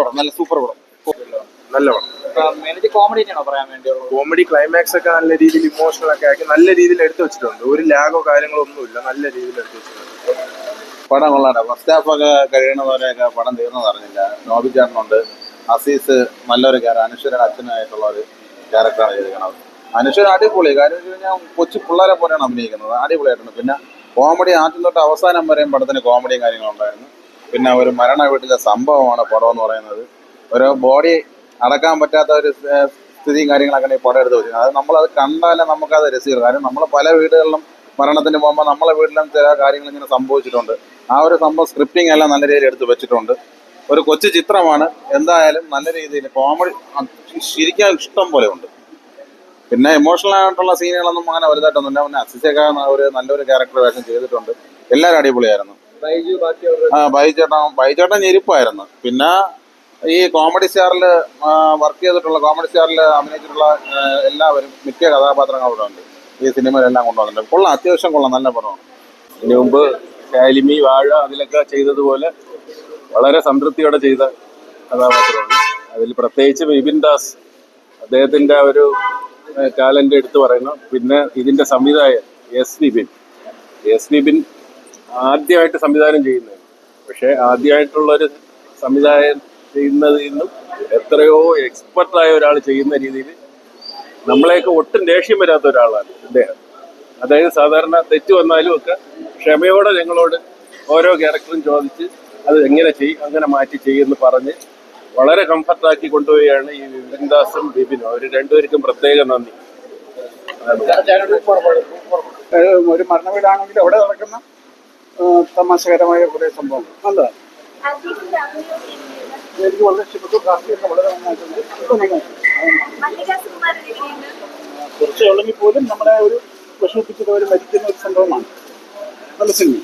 പടം, നല്ല സൂപ്പർ പടം, നല്ല പടം. കോമഡി ക്ലൈമാക്സ് ഒക്കെ നല്ല രീതിയിൽ ഇമോഷണൽ ഒക്കെ ആക്കി നല്ല രീതിയിൽ എടുത്തു വെച്ചിട്ടുണ്ട്. ഒരു ലാഗോ കാര്യങ്ങളോ ഒന്നുമില്ല, നല്ല രീതിയിൽ എടുത്തു വെച്ചിട്ടുണ്ട്. പടം കൊള്ളാണ്ട. ഫസ്റ്റ് ഹാഫ് ഒക്കെ കഴിയണവരെയൊക്കെ പടം തീർന്നെന്ന് അറിഞ്ഞില്ല. നോബി ചേട്ടനുണ്ട്, അസീസ് നല്ലൊരു അനശ്വരൻ അച്ഛനായിട്ടുള്ള ഒരു ക്യാരക്ടറാണ് ചെയ്തിരിക്കുന്നത്. അനശ്വരൻ അടിപൊളി. കാര്യം വെച്ച് കഴിഞ്ഞാൽ കൊച്ചു പിള്ളേരെ പോലെയാണ് അഭിനയിക്കുന്നത്, അടിപൊളിയായിട്ടുണ്ട്. പിന്നെ കോമഡി ആദ്യം തൊട്ട് അവസാനം വരെയും പടത്തിന് കോമഡിയും കാര്യങ്ങളുണ്ടായിരുന്നു. പിന്നെ ഒരു മരണ വീട്ടിലെ സംഭവമാണ് പടം എന്ന് പറയുന്നത്. ഒരു ബോഡി അടക്കാൻ പറ്റാത്ത ഒരു സ്ഥിതിയും കാര്യങ്ങളൊക്കെ ഈ പടം എടുത്ത് വെച്ചു. അത് നമ്മളത് കണ്ടാലേ നമുക്കത് രസിക്കും. കാര്യം നമ്മൾ പല വീടുകളിലും മരണത്തിന് പോകുമ്പോൾ നമ്മളെ വീട്ടിലും ചില കാര്യങ്ങൾ ഇങ്ങനെ സംഭവിച്ചിട്ടുണ്ട്. ആ ഒരു സംഭവം സ്ക്രിപ്റ്റിംഗ് എല്ലാം നല്ല രീതിയിൽ എടുത്ത് വെച്ചിട്ടുണ്ട്. ഒരു കൊച്ചു ചിത്രമാണ്, എന്തായാലും നല്ല രീതിയിൽ കോമഡി ശരിക്കും ഇഷ്ടം പോലെ ഉണ്ട്. പിന്നെ ഇമോഷണൽ ആയിട്ടുള്ള സീനുകളൊന്നും അങ്ങനെ വലുതായിട്ടൊന്നുമില്ല. പിന്നെ അസിസ്റ്റൊക്കെ ഒരു നല്ലൊരു ക്യാരക്ടർ വേഷം ചെയ്തിട്ടുണ്ട്. എല്ലാവരും അടിപൊളിയായിരുന്നു. ബൈജേട്ടൻ ഞെരിപ്പായിരുന്നു. പിന്നെ ഈ കോമഡി സ്റ്റാറിൽ വർക്ക് ചെയ്തിട്ടുള്ള, കോമഡി സ്റ്റാറിൽ അഭിനയിച്ചിട്ടുള്ള എല്ലാവരും മിക്ക കഥാപാത്രങ്ങളും ഉണ്ട് ഈ സിനിമയിലെല്ലാം കൊണ്ടുവന്നിട്ടുണ്ട്. കൊള്ളാം, അത്യാവശ്യം കൊള്ളാം, നല്ല പടമാണ്. ഇതിനു മുമ്പ് ശാലിമി, വാഴ അതിലൊക്കെ ചെയ്തതുപോലെ വളരെ സംതൃപ്തിയോടെ ചെയ്ത കഥാപാത്രമാണ്. അതിൽ പ്രത്യേകിച്ച് വിപിൻ ദാസ്, അദ്ദേഹത്തിൻ്റെ ഒരു ടാലൻ്റ് എടുത്തു പറയുന്നു. പിന്നെ ഇതിൻ്റെ സംവിധായകൻ എസ് വിപിൻ ആദ്യമായിട്ട് സംവിധാനം ചെയ്യുന്നത്. പക്ഷേ ആദ്യമായിട്ടുള്ളൊരു സംവിധായകൻ ചെയ്യുന്നതിൽ നിന്നും എത്രയോ എക്സ്പെർട്ടായ ഒരാൾ ചെയ്യുന്ന രീതിയിൽ നമ്മളെയൊക്കെ ഒട്ടും ദേഷ്യം വരാത്ത ഒരാളാണ് അദ്ദേഹം. അതായത് സാധാരണ തെറ്റ് വന്നാലും ഒക്കെ ക്ഷമയോടെ ഞങ്ങളോട് ഓരോ ക്യാരക്ടറും ചോദിച്ച് അത് എങ്ങനെ ചെയ്യും, അങ്ങനെ മാറ്റി ചെയ്യുമെന്ന് പറഞ്ഞ് വളരെ കംഫർട്ടാക്കി കൊണ്ടുപോവുകയാണ് ഈ വിപിൻദാസും ബിപിനും. അവർ രണ്ടുപേർക്കും പ്രത്യേക നന്ദി. ഒരു മരണ വീടാണെങ്കിൽ അവിടെ നടക്കുന്ന തമാശകരമായ കുറേ സംഭവം നല്ലതാണ്. എനിക്ക് വളരെ ഇഷ്ടപ്പെട്ടു. കാർഷികമൊക്കെ വളരെ നന്നായിട്ടുണ്ട്. കുറച്ച് ഉള്ളെങ്കിൽ പോലും നമ്മളെ ഒരു വിഷമിപ്പിച്ചിട്ട് അവർ മരിക്കുന്ന ഒരു സംഭവമാണ്. നല്ല സിനിമ.